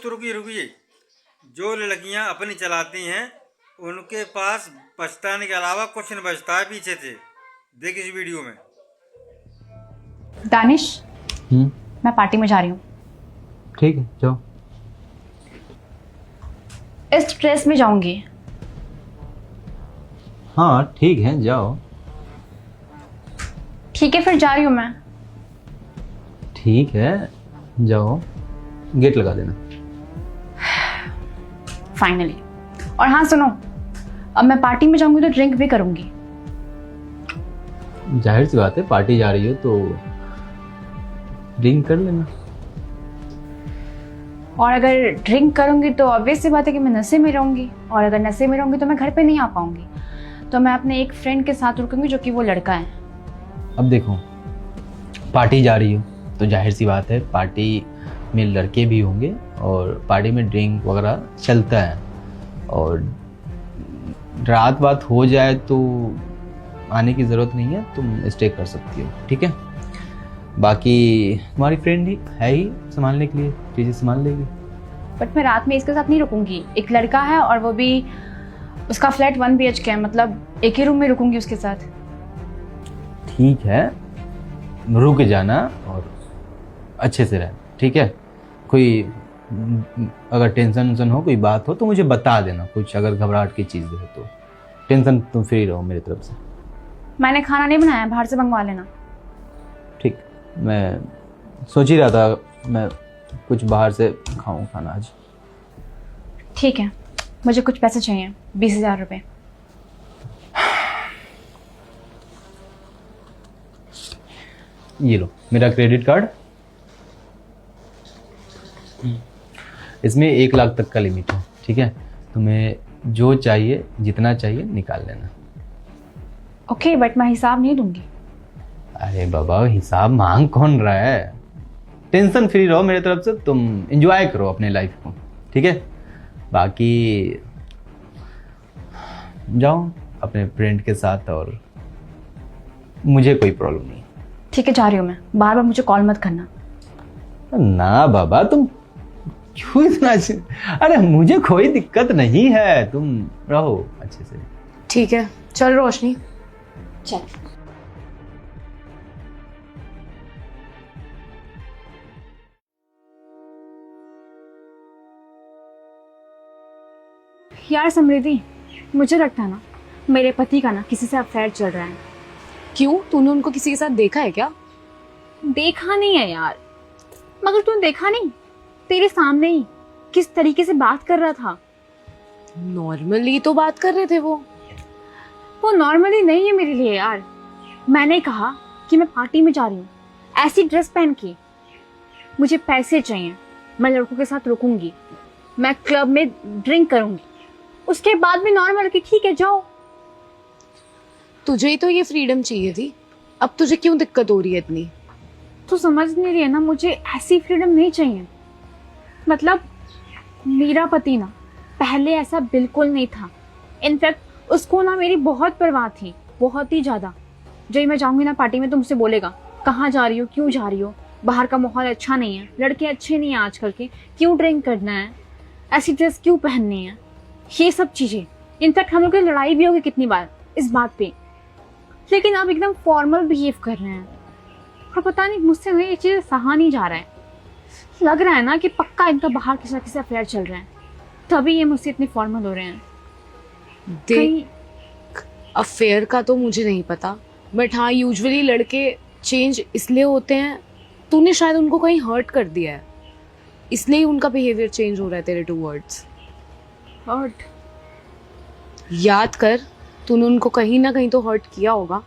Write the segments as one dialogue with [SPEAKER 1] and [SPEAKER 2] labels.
[SPEAKER 1] रुकिए रुकिए। जो लड़कियां अपनी चलाती हैं उनके पास पछताने के अलावा कुछ नहीं बचता है पीछे से। देख इस वीडियो में।
[SPEAKER 2] दानिश, मैं पार्टी में जा रही हूँ।
[SPEAKER 3] ठीक है जाओ।
[SPEAKER 2] इस ड्रेस में जाऊंगी।
[SPEAKER 3] हाँ ठीक है जाओ।
[SPEAKER 2] ठीक है फिर जा रही हूँ मैं।
[SPEAKER 3] ठीक है जाओ, गेट लगा देना।
[SPEAKER 2] फाइनली। और हाँ सुनो, अब मैं पार्टी में जाऊंगी तो ड्रिंक भी करूंगी।
[SPEAKER 3] जाहिर सी बात है, पार्टी जा रही हो तो ड्रिंक कर लेना।
[SPEAKER 2] और अगर ड्रिंक करूंगी तो ऑब्वियस सी बात है कि मैं नशे में रहूंगी, और अगर नशे में रहूंगी तो मैं घर पे नहीं आ पाऊंगी। तो मैं अपने एक फ्रेंड के साथ रुकूंगी जो कि वो लड़का है।
[SPEAKER 3] अब देखो, पार्टी जा रही हो तो जाहिर सी बात है पार्टी में लड़के भी होंगे और पार्टी में ड्रिंक वगैरह चलता है। और रात बात हो जाए तो आने की ज़रूरत नहीं है, तुम स्टे कर सकती हो। ठीक है, बाकी तुम्हारी फ्रेंड ही है ही संभालने के लिए, चीज़ें संभाल लेगी।
[SPEAKER 2] बट मैं रात में इसके साथ नहीं रुकूंगी। एक लड़का है और वो भी, उसका फ्लैट 1 BHK है, मतलब एक ही रूम में रुकूंगी उसके साथ।
[SPEAKER 3] ठीक है, रुक जाना और अच्छे से रह। ठीक है, कोई अगर टेंशन वेंशन हो, कोई बात हो तो मुझे बता देना। कुछ अगर घबराहट की चीज़ हो तो टेंशन तुम फ्री रहो मेरी तरफ से।
[SPEAKER 2] मैंने खाना नहीं बनाया, बाहर से मंगवा लेना।
[SPEAKER 3] ठीक, मैं सोच ही रहा था मैं कुछ बाहर से खाऊं खाना आज।
[SPEAKER 2] ठीक है, मुझे कुछ पैसे चाहिए, 20,000 रुपये।
[SPEAKER 3] ये लो मेरा क्रेडिट कार्ड, इसमें 1 लाख तक का लिमिट है। ठीक है, तुम्हें जो चाहिए जितना चाहिए निकाल लेना।
[SPEAKER 2] ओके, बट मैं हिसाब नहीं दूंगी।
[SPEAKER 3] अरे बाबा, हिसाब मांग कौन रहा है? टेंशन फ्री रहो मेरी तरफ से, तुम एंजॉय करो अपने लाइफ को। ठीक है, बाकी जाओ अपने फ्रेंड के साथ, और मुझे कोई प्रॉब्लम नहीं।
[SPEAKER 2] ठीक है, जा रही हूँ मैं। बार बार मुझे कॉल मत करना।
[SPEAKER 3] ना बाबा, तुम क्यों इतना अरे मुझे कोई दिक्कत नहीं है, तुम रहो अच्छे से।
[SPEAKER 4] ठीक है, चल रोशनी
[SPEAKER 2] चल। यार समृद्धि, मुझे लगता है ना मेरे पति का ना किसी से अफेयर चल रहा है।
[SPEAKER 4] क्यों? तूने उनको किसी के साथ देखा है क्या?
[SPEAKER 2] देखा नहीं है यार, मगर तूने देखा नहीं, तेरे सामने ही किस तरीके से बात कर रहा था।
[SPEAKER 4] नॉर्मली तो बात कर रहे थे वो
[SPEAKER 2] नॉर्मली नहीं है मेरे लिए यार। मैंने कहा कि मैं पार्टी में जा रही हूँ ऐसी ड्रेस पहन के, मुझे पैसे चाहिए, मैं लड़कों के साथ रुकूंगी, मैं क्लब में ड्रिंक करूंगी, उसके बाद भी नॉर्मल कि ठीक है जाओ।
[SPEAKER 4] तुझे ही तो ये फ्रीडम चाहिए थी, अब तुझे क्यों दिक्कत हो रही है इतनी?
[SPEAKER 2] तू समझ नहीं रही है ना, मुझे ऐसी फ्रीडम नहीं चाहिए। मतलब मेरा पति ना पहले ऐसा बिल्कुल नहीं था। इनफैक्ट उसको ना मेरी बहुत परवाह थी, बहुत ही ज़्यादा। जब मैं जाऊंगी ना पार्टी में तो मुझसे बोलेगा कहाँ जा रही हो, क्यों जा रही हो, बाहर का माहौल अच्छा नहीं है, लड़के अच्छे नहीं हैं आजकल के, क्यों ड्रिंक करना है, ऐसी ड्रेस क्यों पहननी है, ये सब चीज़ें। इनफैक्ट हम लोग की लड़ाई भी होगी कितनी बार इस बात पे, लेकिन अब एकदम फॉर्मल बिहेव कर रहे हैं। और पता नहीं मुझसे ना ये चीज़ सहा नहीं जा रहा है। लग रहा है ना कि पक्का इनका बाहर किसी ना किसी अफेयर चल रहा है, तभी ये मुझसे इतने फॉर्मल हो रहे हैं।
[SPEAKER 4] देख, अफेयर का तो मुझे नहीं पता, बट हाँ यूजुअली लड़के चेंज इसलिए होते हैं, तूने शायद उनको कहीं हर्ट कर दिया है, इसलिए उनका बिहेवियर चेंज हो रहा है तेरे टूवर्ड्स।
[SPEAKER 2] हर्ट?
[SPEAKER 4] याद कर, तूने उनको कहीं ना कहीं तो हर्ट किया होगा।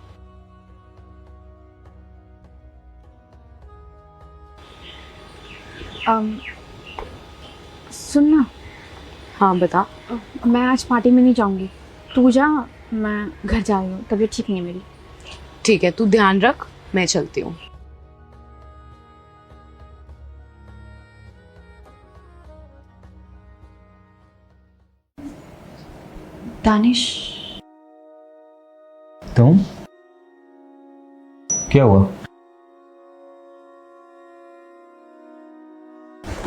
[SPEAKER 2] सुनना।
[SPEAKER 4] हाँ बता।
[SPEAKER 2] मैं आज पार्टी में नहीं जाऊंगी, तू जा, मैं घर जा रही हूँ, तबीयत ठीक नहीं है मेरी।
[SPEAKER 4] ठीक है, तू ध्यान रख, मैं चलती हूँ।
[SPEAKER 2] दानिश,
[SPEAKER 3] तुम क्या हुआ?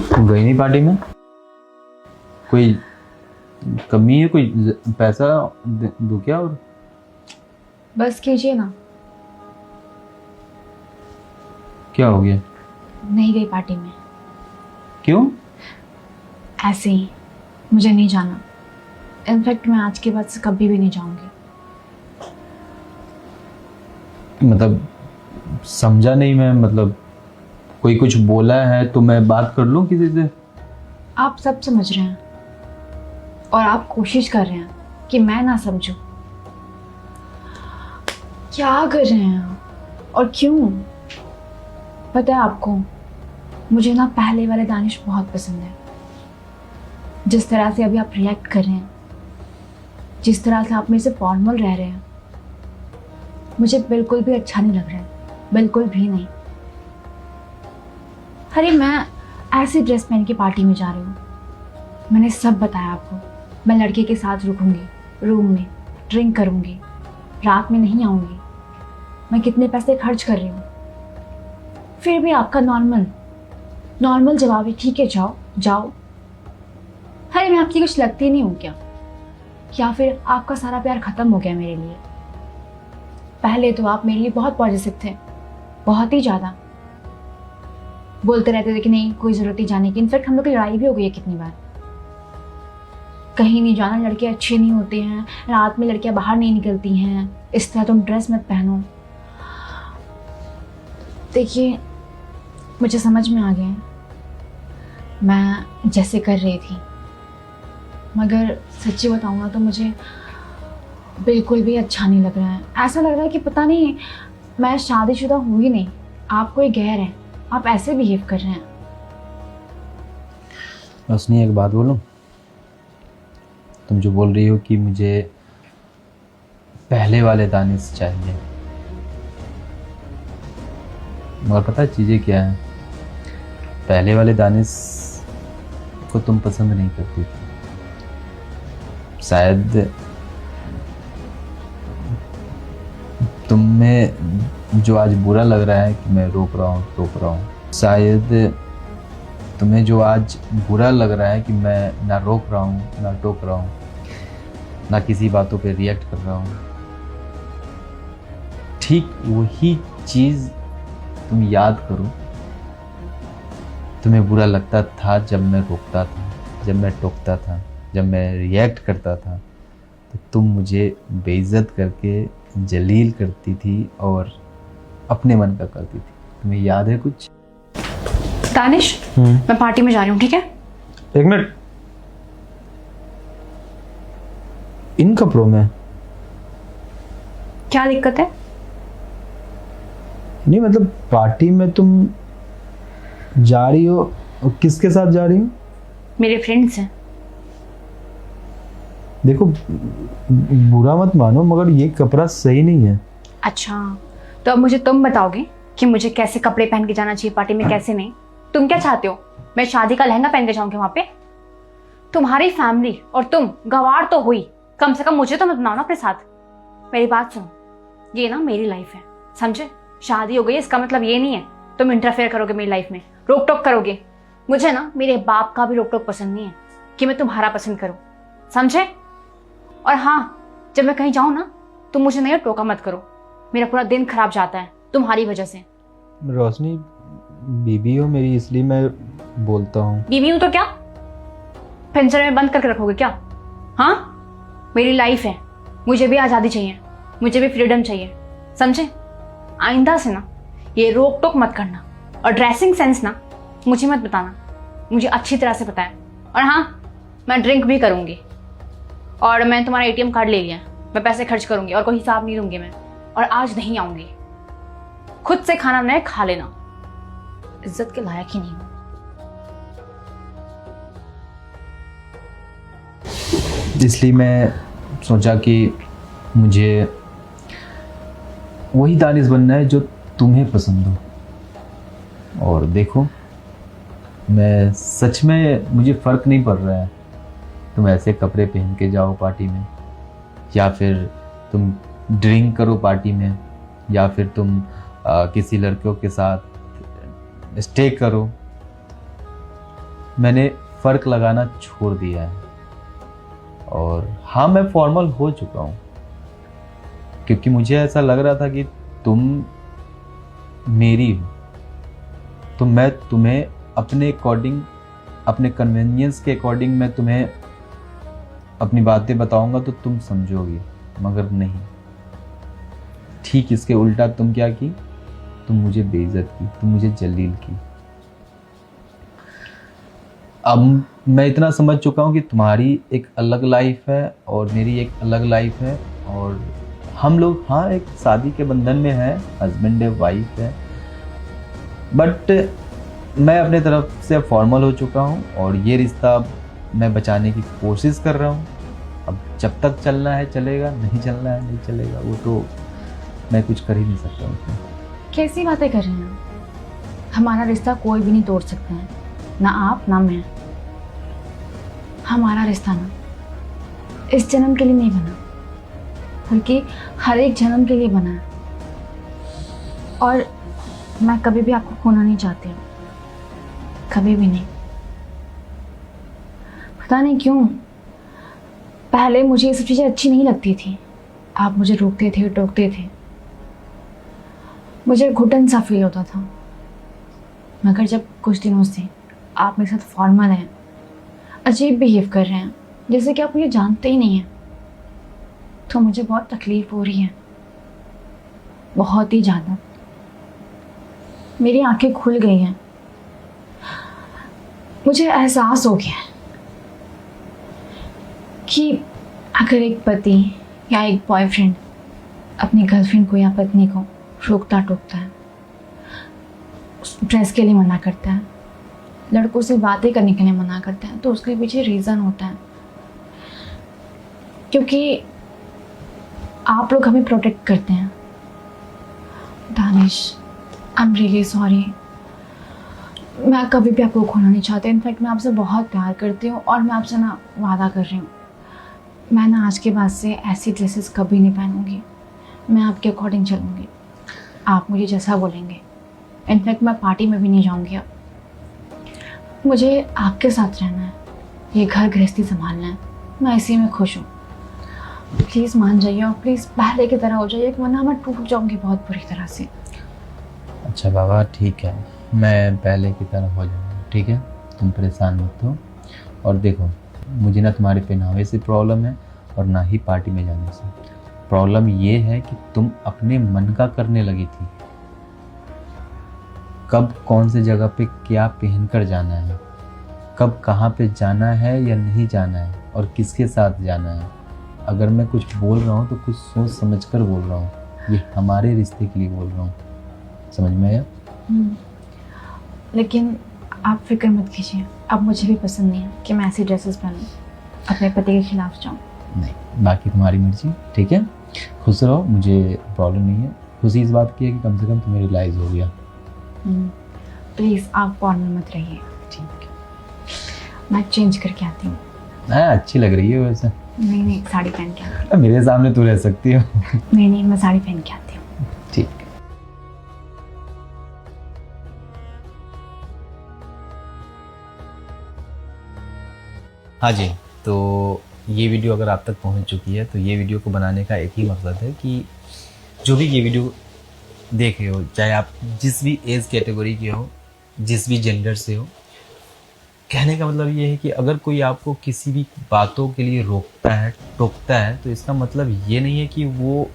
[SPEAKER 3] तुम गई नहीं पार्टी में? कोई कमी है? कोई पैसा दूँ क्या? और
[SPEAKER 2] बस कीजिए ना।
[SPEAKER 3] क्या हो गया?
[SPEAKER 2] नहीं गई पार्टी में।
[SPEAKER 3] क्यों?
[SPEAKER 2] ऐसे ही, मुझे नहीं जाना। इनफैक्ट मैं आज के बाद से कभी भी नहीं जाऊंगी।
[SPEAKER 3] मतलब समझा नहीं मैं, मतलब कोई कुछ बोला है तो मैं बात कर लूं किसी से?
[SPEAKER 2] आप सब समझ रहे हैं और आप कोशिश कर रहे हैं कि मैं ना समझूं। क्या कर रहे हैं आप और क्यों? पता है आपको, मुझे ना पहले वाले दानिश बहुत पसंद है। जिस तरह से अभी आप रिएक्ट कर रहे हैं, जिस तरह से आप मेरे से फॉर्मल रह रहे हैं, मुझे बिल्कुल भी अच्छा नहीं लग रहा है, बिल्कुल भी नहीं। अरे मैं ऐसी ड्रेस पहन के पार्टी में जा रही हूँ। मैंने सब बताया आपको। मैं लड़के के साथ रुकूंगी, रूम में ड्रिंक करूंगी, रात में नहीं आऊंगी। मैं कितने पैसे खर्च कर रही हूँ, फिर भी आपका नॉर्मल जवाब है, ठीक है जाओ जाओ। अरे मैं आपकी कुछ लगती नहीं हूँ क्या? या फिर आपका सारा प्यार खत्म हो गया मेरे लिए? पहले तो आप मेरे लिए बहुत पॉजिटिव थे, बहुत ही ज़्यादा। बोलते रहते थे कि नहीं कोई ज़रूरत नहीं जाने की। इनफैक्ट हम लोग की लड़ाई भी हो गई है कितनी बार। कहीं नहीं जाना, लड़के अच्छे नहीं होते हैं, रात में लड़कियां बाहर नहीं निकलती हैं, इस तरह तुम ड्रेस मत पहनो। देखिए मुझे समझ में आ गया है मैं जैसे कर रही थी, मगर सच्ची बताऊँ ना तो मुझे बिल्कुल भी अच्छा नहीं लग रहा है। ऐसा लग रहा है कि पता नहीं मैं शादीशुदा हूँ ही नहीं, आप कोई गैर हैं, आप ऐसे बिहेव कर रहे हैं।
[SPEAKER 3] रोशनी एक बात बोलूं? तुम जो बोल रही हो कि मुझे पहले वाले दानिश चाहिए, मगर पता है चीज़ें क्या है? पहले वाले दानिश को तुम पसंद नहीं करती थी। शायद तुम्हें जो आज बुरा लग रहा है कि मैं रोक रहा हूँ, शायद तुम्हें जो आज बुरा लग रहा है कि मैं ना रोक रहा हूँ, ना टोक रहा हूँ, ना किसी बातों पे रिएक्ट कर रहा हूँ, ठीक वही चीज़ तुम याद करो। तुम्हें बुरा लगता था जब मैं रोकता था, जब मैं टोकता था, जब मैं रिएक्ट करता था, तो तुम मुझे बेइज्जत करके जलील करती थी और अपने मन का करती थी। तुम्हें याद है कुछ?
[SPEAKER 2] दानिश, मैं पार्टी में जा रही हूँ, ठीक है?
[SPEAKER 3] एक मिनट, इन कपड़ों में
[SPEAKER 2] क्या दिक्कत है?
[SPEAKER 3] नहीं, मतलब पार्टी में तुम जा रही हो और किसके साथ जा रही हो?
[SPEAKER 2] मेरे फ्रेंड्स हैं।
[SPEAKER 3] देखो बुरा मत मानो, मगर ये कपड़ा सही नहीं है।
[SPEAKER 2] अच्छा, तो अब मुझे तुम बताओगे कि मुझे कैसे कपड़े पहन के जाना चाहिए पार्टी में, कैसे नहीं? तुम क्या चाहते हो, मैं शादी का लहंगा पहन के जाऊंगी वहां पे? तुम्हारी फैमिली और तुम गवार तो हुई, कम से कम मुझे तो मत बनाओ ना अपने साथ। मेरी बात सुनो, ये ना मेरी लाइफ है, समझे? शादी हो गई इसका मतलब ये नहीं है तुम इंटरफेयर करोगे मेरी लाइफ में, रोक टोक करोगे। मुझे ना मेरे बाप का भी रोक टोक पसंद नहीं है कि मैं तुम्हारा पसंद करूं, समझे? और हाँ, जब मैं कहीं जाऊं ना तुम मुझे नहीं टोका मत करो, मेरा पूरा दिन खराब जाता है तुम्हारी वजह से।
[SPEAKER 3] रोशनी बीबी हो मेरी, इसलिए मैं बोलता हूँ।
[SPEAKER 2] बीवी हूं तो क्या पिंजरे में बंद करके रखोगे क्या? हाँ, मेरी लाइफ है, मुझे भी आज़ादी चाहिए, मुझे भी फ्रीडम चाहिए, समझे? आइंदा से ना ये रोक टोक मत करना, और ड्रेसिंग सेंस ना मुझे मत बताना, मुझे अच्छी तरह से पता है। और हाँ, मैं ड्रिंक भी करूँगी, और मैं तुम्हारा ATM कार्ड ले लिया, मैं पैसे खर्च करूँगी और कोई हिसाब नहीं दूंगी मैं, और आज नहीं आऊँगी। खुद से खाना नहीं खा लेना, इज्जत के लायक ही नहीं हूँ।
[SPEAKER 3] इसलिए मैं सोचा कि मुझे वही दानिश बनना है जो तुम्हें पसंद हो। और देखो मैं सच में, मुझे फ़र्क नहीं पड़ रहा है तुम ऐसे कपड़े पहन के जाओ पार्टी में, या फिर तुम ड्रिंक करो पार्टी में, या फिर तुम किसी लड़कियों के साथ स्टे करो। मैंने फ़र्क लगाना छोड़ दिया है। और हाँ, मैं फॉर्मल हो चुका हूँ, क्योंकि मुझे ऐसा लग रहा था कि तुम मेरी हो, तो मैं तुम्हें अपने अकॉर्डिंग, अपने कन्वीनियंस के अकॉर्डिंग मैं तुम्हें अपनी बातें बताऊंगा तो तुम समझोगी, मगर नहीं। ठीक इसके उल्टा तुम क्या की? तुम मुझे बेइज्जत की, तुम मुझे जलील की। अब मैं इतना समझ चुका हूँ कि तुम्हारी एक अलग लाइफ है और मेरी एक अलग लाइफ है, और हम लोग हाँ एक शादी के बंधन में हैं, हस्बैंड है, वाइफ है, बट मैं अपने तरफ से फॉर्मल हो चुका हूँ और ये रिश्ता मैं बचाने की कोशिश कर रहा हूँ। अब जब तक चलना है चलेगा, नहीं चलना है नहीं चलेगा, वो तो मैं कुछ कर ही नहीं सकता उसमें।
[SPEAKER 2] कैसी बातें कर रहे हैं? हमारा रिश्ता कोई भी नहीं तोड़ सकता है, ना आप ना मैं। हमारा रिश्ता ना इस जन्म के लिए नहीं बना, बल्कि हर एक जन्म के लिए बना है। और मैं कभी भी आपको खोना नहीं चाहती हूँ, कभी भी नहीं। पता नहीं क्यों पहले मुझे ये सब चीज़ें अच्छी नहीं लगती थी। आप मुझे रोकते थे, टोकते थे, मुझे घुटन सा फील होता था। मगर जब कुछ दिनों से आप मेरे साथ फॉर्मल हैं, अजीब बिहेव कर रहे हैं, जैसे कि आप मुझे जानते ही नहीं हैं, तो मुझे बहुत तकलीफ हो रही है, बहुत ही ज़्यादा। मेरी आंखें खुल गई हैं, मुझे एहसास हो गया है कि अगर एक पति या एक बॉयफ्रेंड अपनी गर्लफ्रेंड को या पत्नी को रोकता टोकता है, ड्रेस के लिए मना करता है, लड़कों से बातें करने के लिए मना करता है, तो उसके पीछे रीज़न होता है, क्योंकि आप लोग हमें प्रोटेक्ट करते हैं। Danish, I am really sorry. मैं कभी भी आपको खोना नहीं चाहती। इनफैक्ट मैं आपसे बहुत प्यार करती हूँ और मैं आपसे ना वादा कर रही हूँ, मैं ना आज के बाद से ऐसी ड्रेसेस कभी नहीं पहनूंगी। मैं आपके अकॉर्डिंग चलूँगी, आप मुझे जैसा बोलेंगे। इनफैक्ट मैं पार्टी में भी नहीं जाऊँगी। अब मुझे आपके साथ रहना है, ये घर गृहस्थी संभालना है, मैं इसी में खुश हूँ। प्लीज़ मान जाइए और प्लीज़ पहले की तरह हो जाइए, वरना मैं टूट जाऊँगी बहुत बुरी तरह से।
[SPEAKER 3] अच्छा बाबा ठीक है, मैं पहले की तरह हो जाऊँगा, ठीक है, तुम परेशान मत हो। और देखो, मुझे ना तुम्हारे पहनावे से प्रॉब्लम है और ना ही पार्टी में जाने से। प्रॉब्लम ये है कि तुम अपने मन का करने लगी थी। कब कौन सी जगह पे क्या पहन कर जाना है, कब कहाँ पे जाना है या नहीं जाना है, और किसके साथ जाना है। अगर मैं कुछ बोल रहा हूँ तो कुछ सोच समझ कर बोल रहा हूँ, ये हमारे रिश्ते के लिए बोल रहा हूँ, समझ में आया?
[SPEAKER 2] लेकिन आप फिक्र मत कीजिए, अब मुझे भी पसंद नहीं है कि मैं ऐसी ड्रेसेस पहनूं, अपने पति के खिलाफ जाऊं।
[SPEAKER 3] नहीं, बाकी तुम्हारी मर्जी, ठीक है, खुश रहो, मुझे प्रॉब्लम नहीं है। खुशी इस बात की है कि कम से कम तुम्हें रियलाइज़ हो गया।
[SPEAKER 2] प्लीज़ आप फॉर्मल मत रहिए,
[SPEAKER 3] ठीक है,
[SPEAKER 2] मैं चेंज करके आती हूँ।
[SPEAKER 3] अच्छी लग रही है वैसे।
[SPEAKER 2] नहीं, साड़ी पहन के आती हूँ।
[SPEAKER 3] मेरे सामने तू रह सकती हो।
[SPEAKER 2] नहीं, मैं साड़ी पहन के आती हूँ।
[SPEAKER 3] ठीक। हाँ जी, तो ये वीडियो अगर आप तक पहुंच चुकी है तो ये वीडियो को बनाने का एक ही मकसद है कि जो भी ये वीडियो देख रहे हो, चाहे आप जिस भी एज कैटेगरी के हो, जिस भी जेंडर से हो, कहने का मतलब ये है कि अगर कोई आपको किसी भी बातों के लिए रोकता है, टोकता है, तो इसका मतलब ये नहीं है कि वो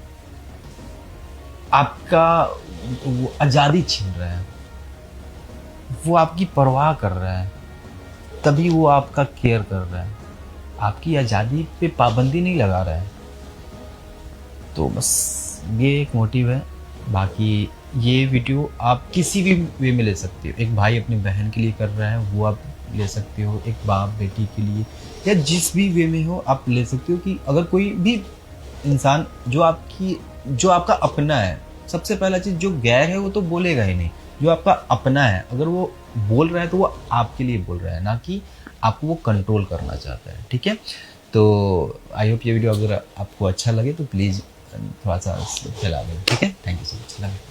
[SPEAKER 3] आपका वो आज़ादी छीन रहा है, वो आपकी परवाह कर रहा है, तभी वो आपका केयर कर रहा है, आपकी आज़ादी पे पाबंदी नहीं लगा रहा है। तो बस ये एक मोटिव है। बाकी ये वीडियो आप किसी भी वे में ले सकते हो। एक भाई अपनी बहन के लिए कर रहा है, वो आप ले सकते हो, एक बाप बेटी के लिए, या जिस भी वे में हो आप ले सकते हो। कि अगर कोई भी इंसान जो आपका अपना है, सबसे पहला चीज़, जो गैर है वो तो बोलेगा ही नहीं, जो आपका अपना है अगर वो बोल रहा है तो वो आपके लिए बोल रहा है, ना कि आपको वो कंट्रोल करना चाहता है, ठीक है। तो आई होप ये वीडियो अगर आपको अच्छा लगे तो प्लीज़ थोड़ा सा फैला दें, ठीक है। Thank you so much.